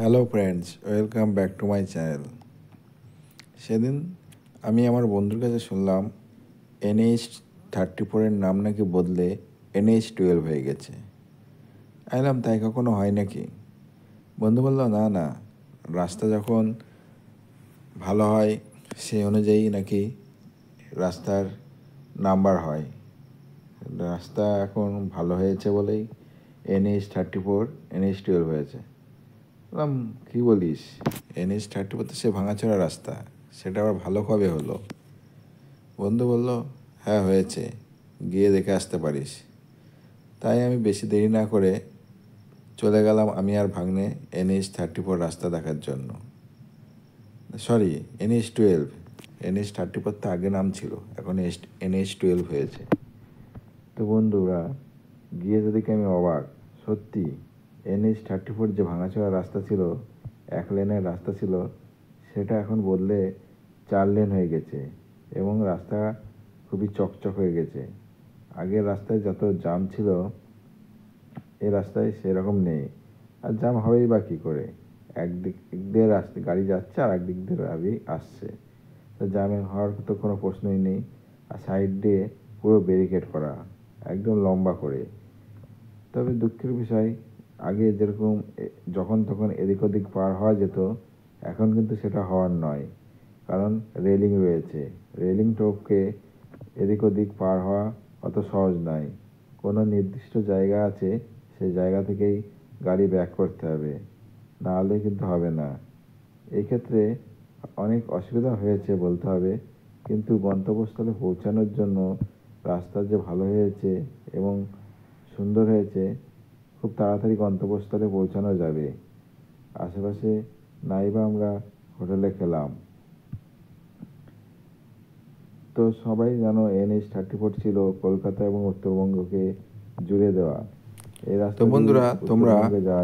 Hello friends, welcome back to my channel. সেদিন আমি আমার বন্ধুর কাছে শুনলাম NH-34-এর নাম নাকি বদলে NH-12 হয়ে গেছে। আইলাম তাই কখনো হয় নাকি? বন্ধু বলল না না, রাস্তা যখন ভালো হয় সেই অনুযায়ী নাকি রাস্তার নাম্বার হয়। রাস্তা এখন ভালো হয়েছে বলেই NH-34 NH-12 হয়েছে। বললাম কী বলিস, NH-34 তো সে ভাঙাচোরা রাস্তা, সেটা আবার ভালো কবে হলো? বন্ধু বলল হ্যাঁ হয়েছে, গিয়ে দেখে আসতে পারিস। তাই আমি বেশি দেরি না করে চলে গেলাম আমি আর ভাগ্নে NH-34 রাস্তা দেখার জন্য। Sorry, NH-12। NH-34 তো আগে নাম ছিল, এখন NH-12 হয়েছে। তো বন্ধুরা, গিয়ে দেখে আমি অবাক। সত্যি NH-34 যে ভাঙাচোরা রাস্তা ছিল, এক লেনের রাস্তা ছিল, সেটা এখন বদলে 4 লেন হয়ে গেছে এবং রাস্তা খুবই চকচক হয়ে গেছে। আগের রাস্তায় যত জাম ছিল, এই রাস্তায় সেরকম নেই। আর জাম হবেই বা কী করে? একদিক দিয়ে রাস্তা গাড়ি যাচ্ছে আর একদিক দিয়ে গাড়ি আসছে, তো জামে হওয়ার তো কোনো প্রশ্নই নেই। আর সাইড দিয়ে পুরো ব্যারিকেড করা, একদম লম্বা করে। তবে দুঃখের বিষয়, আগে যেরকম যখন তখন এদিক ওদিক পার হওয়া যেত, এখন কিন্তু সেটা হওয়ার নয়। কারণ রেলিং রয়েছে, রেলিং টপকে এদিক ওদিক পার হওয়া অত সহজ নয়। কোনো নির্দিষ্ট জায়গা আছে, সেই জায়গা থেকেই গাড়ি ব্যাক করতে হবে, নাহলে কিন্তু হবে না। এই ক্ষেত্রে অনেক অসুবিধা হয়েছে বলতে হবে, কিন্তু গন্তব্যস্থলে পৌঁছানোর জন্য রাস্তা যে ভালো হয়েছে এবং সুন্দর হয়েছে, খুব তাড়াতাড়ি গন্তব্যস্থলে পৌঁছানো যাবে। আশেপাশে নাইবা আমরা হোটেলে খেলাম। তো সবাই জানো NH-34 ছিল কলকাতা এবং উত্তরবঙ্গকে জুড়ে দেওয়া এই রাস্তা। তো বন্ধুরা, তোমরা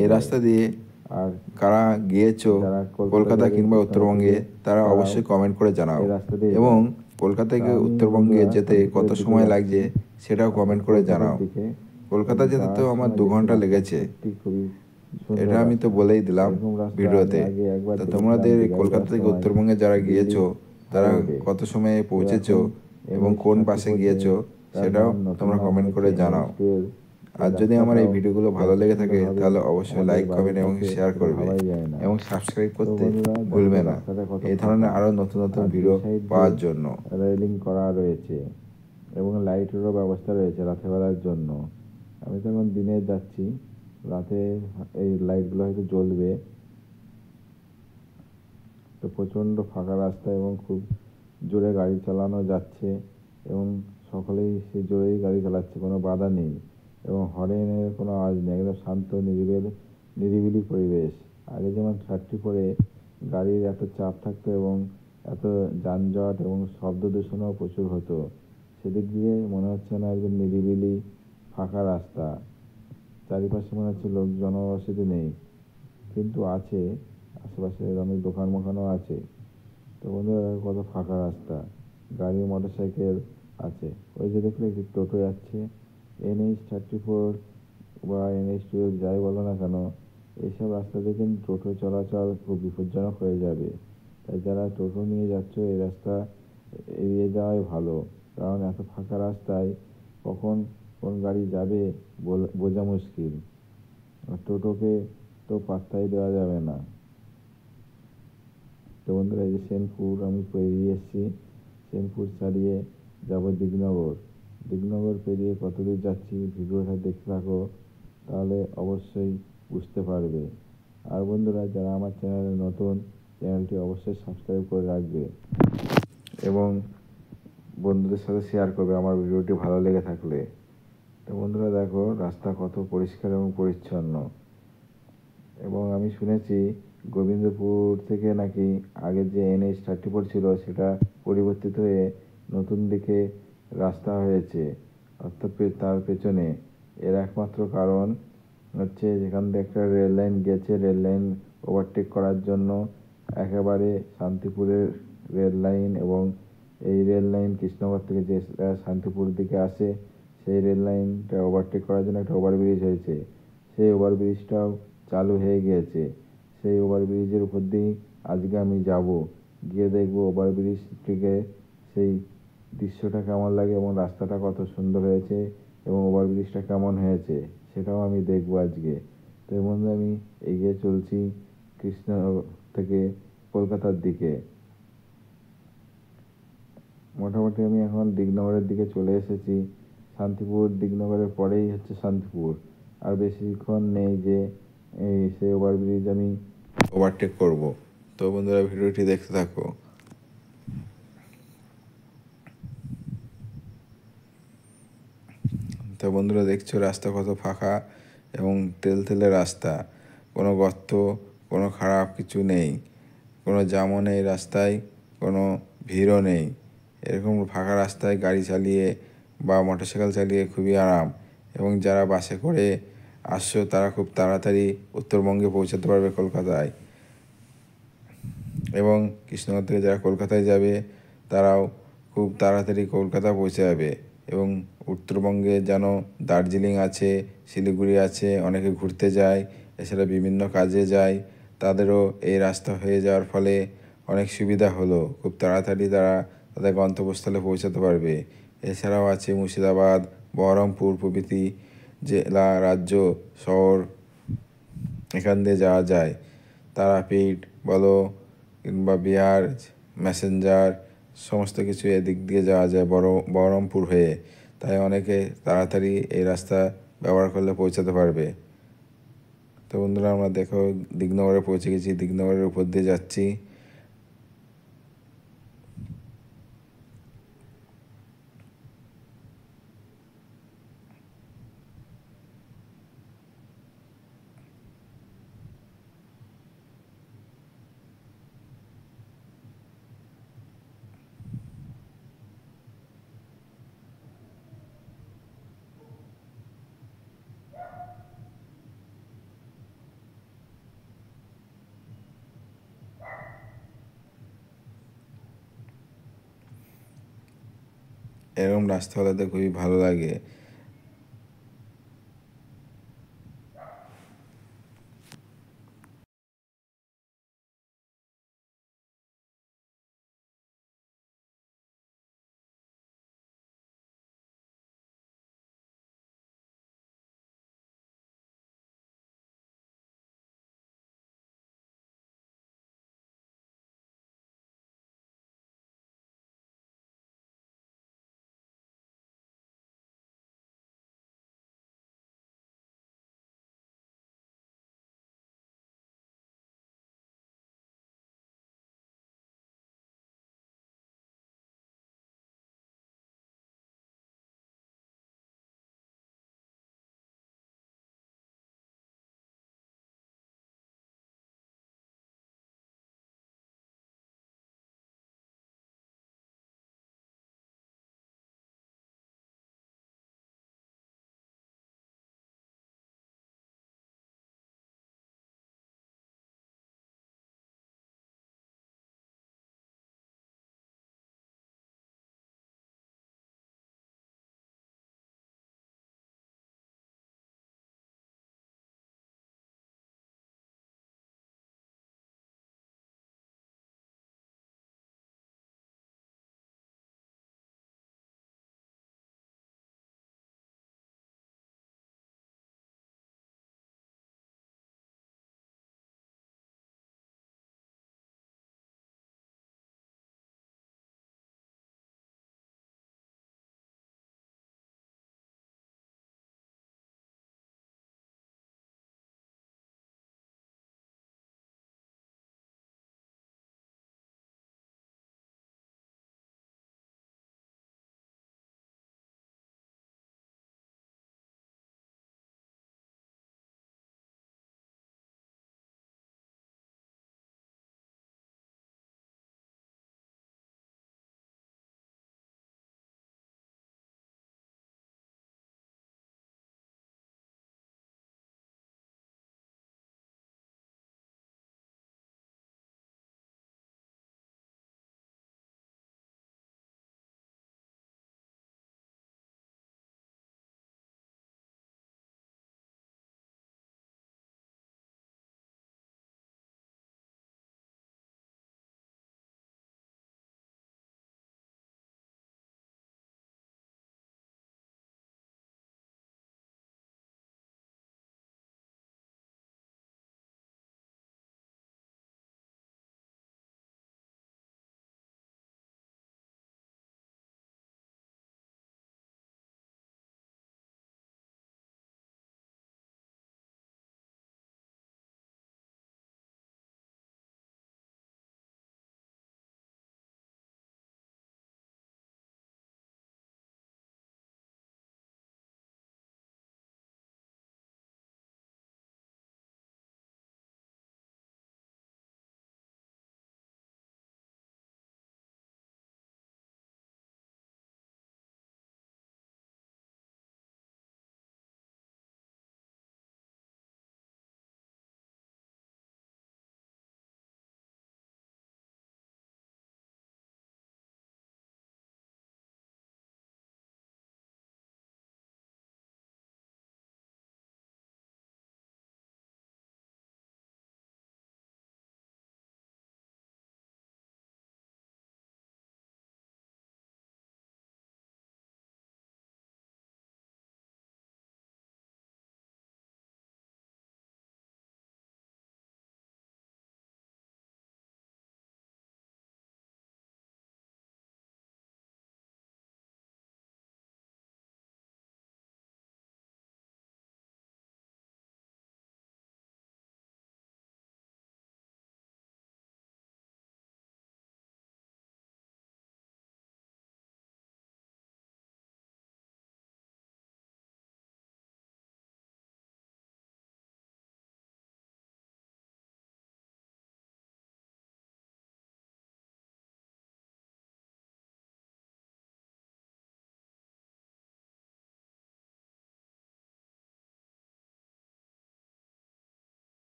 এই রাস্তা দিয়ে আর কারা গিয়েছো কলকাতা কিংবা উত্তরবঙ্গে, তারা অবশ্যই কমেন্ট করে জানাও। এবং কলকাতা থেকে উত্তরবঙ্গে যেতে কত সময় লাগছে সেটাও কমেন্ট করে জানাও। কলকাতা যেতে তো আমার 2 ঘন্টা লেগেছে, এটা আমি তো বলেই দিলাম ভিডিওতে। তো তোমাদের কলকাতা থেকে উত্তরবঙ্গে যারা গিয়েছো, তারা কত সময়ে পৌঁছেছো এবং কোন বাসে গিয়েছো সেটাও তোমরা কমেন্ট করে জানাও। আর যদি আমার এই ভিডিওগুলো ভালো লেগে থাকে তাহলে অবশ্যই লাইক, কমেন্ট এবং শেয়ার করবে এবং সাবস্ক্রাইব করতে ভুলবে না এই ধরনের আরও নতুন নতুন ভিডিও পাওয়ার জন্য। রেলিং করা রয়েছে এবং লাইটেরও ব্যবস্থা রয়েছে রাতেরবেলার জন্য। আমি তো এখন দিনে যাচ্ছি, রাতে এই লাইটগুলো হয়তো জ্বলবে। তো প্রচণ্ড ফাঁকা রাস্তা এবং খুব জোরে গাড়ি চালানো যাচ্ছে এবং সকলেই সে জোরেই গাড়ি চালাচ্ছে, কোনো বাধা নেই এবং হর্নের কোনো আওয়াজ নেই। একদম শান্ত নিরিবিলি পরিবেশ। আগে যেমন 34-এ গাড়ির এত চাপ থাকতো এবং এত যানজট এবং শব্দ দূষণও প্রচুর হতো, সেদিক দিয়ে মনে হচ্ছে না, একদম নিরিবিলি ফাঁকা রাস্তা। চারিপাশে মনে হচ্ছে লোক জনবসতি নেই, কিন্তু আছে, আশেপাশে অনেক দোকান মোকানও আছে। তো বন্ধুরা, কত ফাঁকা রাস্তা, গাড়ি মোটরসাইকেল আছে। ওই যে দেখলে একটি টোটো যাচ্ছে। NH-34 বা NH-12 যাই বলো না কেন, এইসব রাস্তা দিয়ে কিন্তু টোটো চলাচল খুব বিপজ্জনক হয়ে যাবে। তাই যারা টোটো নিয়ে যাচ্ছ, এই রাস্তা এড়িয়ে যাওয়াই ভালো। কারণ এত ফাঁকা রাস্তায় কখন কোন গাড়ি যাবে বোঝা মুশকিল। আর টোটোকে তো পাত্তাই দেওয়া যাবে না। তো বন্ধুরা, এই যে সেনপুর আমি পেরিয়ে এসেছি। সেনপুর ছাড়িয়ে যাব দিগনগর। দিগনগর পেরিয়ে কত দূর যাচ্ছি ভিডিওটা দেখতে থাকো, তাহলে অবশ্যই বুঝতে পারবে। আর বন্ধুরা, যারা আমার চ্যানেলে নতুন, চ্যানেলটি অবশ্যই সাবস্ক্রাইব করে রাখবে এবং বন্ধুদের সাথে শেয়ার করবে আমার ভিডিওটি ভালো লেগে থাকলে। তো বন্ধুরা দেখো, রাস্তা কত পরিষ্কার এবং পরিচ্ছন্ন। এবং আমি শুনেছি গোবিন্দপুর থেকে নাকি আগে যে NH-34 ছিল সেটা পরিবর্তিত হয়ে নতুন দিকে রাস্তা হয়েছে। অর্থাৎ তার পেছনে এর একমাত্র কারণ হচ্ছে, যেখান থেকে একটা রেল লাইন গেছে, রেল লাইন ওভারটেক করার জন্য একেবারে শান্তিপুরের রেল লাইন, এবং এই রেল লাইন কৃষ্ণনগর থেকে যে শান্তিপুর দিকে আসে, সেই রেল লাইনটা ওভারটেক করার জন্য একটা ওভারব্রিজ হয়েছে। সেই ওভারব্রিজটাও চালু হয়ে গিয়েছে। সেই ওভারব্রিজের উপর দিয়েই আজকে আমি যাব, গিয়ে দেখবো ওভারব্রিজ থেকে সেই দৃশ্যটা কেমন লাগে এবং রাস্তাটা কত সুন্দর হয়েছে এবং ওভারব্রিজটা কেমন হয়েছে সেটাও আমি দেখবো আজকে। তো এর মধ্যে আমি এগিয়ে চলছি কৃষ্ণ থেকে কলকাতার দিকে। মোটামুটি আমি এখন দিগনগরের দিকে চলে এসেছি। শান্তিপুর দিগনগরের পরেই হচ্ছে শান্তিপুর, আর বেশিক্ষণ নেই যে সেই ওভারব্রিজ আমি ওভারটেক করব। তো বন্ধুরা, ভিডিওটি দেখতে থাকো। তো বন্ধুরা, দেখছো রাস্তা কত ফাঁকা এবং তেলতেলে রাস্তা, কোনো গর্ত, কোনো খারাপ কিছু নেই, কোনো জ্যামও নেই রাস্তায়, কোনো ভিড়ও নেই। এরকম ফাঁকা রাস্তায় গাড়ি চালিয়ে বা মোটরসাইকেল চালিয়ে খুবই আরাম। এবং যারা বাসে করে আসছো তারা খুব তাড়াতাড়ি উত্তরবঙ্গে পৌঁছাতে পারবে কলকাতায়। এবং কৃষ্ণনগর থেকে যারা কলকাতায় যাবে তারাও খুব তাড়াতাড়ি কলকাতা পৌঁছে যাবে। এবং উত্তরবঙ্গে যেন দার্জিলিং আছে, শিলিগুড়ি আছে, অনেকে ঘুরতে যায়, এছাড়া বিভিন্ন কাজে যায়, তাদেরও এই রাস্তা হয়ে যাওয়ার ফলে অনেক সুবিধা হলো, খুব তাড়াতাড়ি তারা তাদের গন্তব্যস্থলে পৌঁছাতে পারবে। এছাড়াও আছে মুর্শিদাবাদ, বহরমপুর প্রভৃতি জেলা, রাজ্য, শহর, এখান দিয়ে যাওয়া যায়। তারাপীঠ বলো কিংবা বিহার, ম্যাসেঞ্জার, সমস্ত কিছু এদিক দিয়ে যাওয়া যায় বহরমপুর হয়ে। তাই অনেকে তাড়াতাড়ি এই রাস্তা ব্যবহার করলে পৌঁছাতে পারবে। তো বন্ধুরা, আমরা দেখো দিগনগরে পৌঁছে গেছি, দিগনগরের উপর দিয়ে যাচ্ছি। এরকম রাস্তা হলে তো খুবই ভালো লাগে।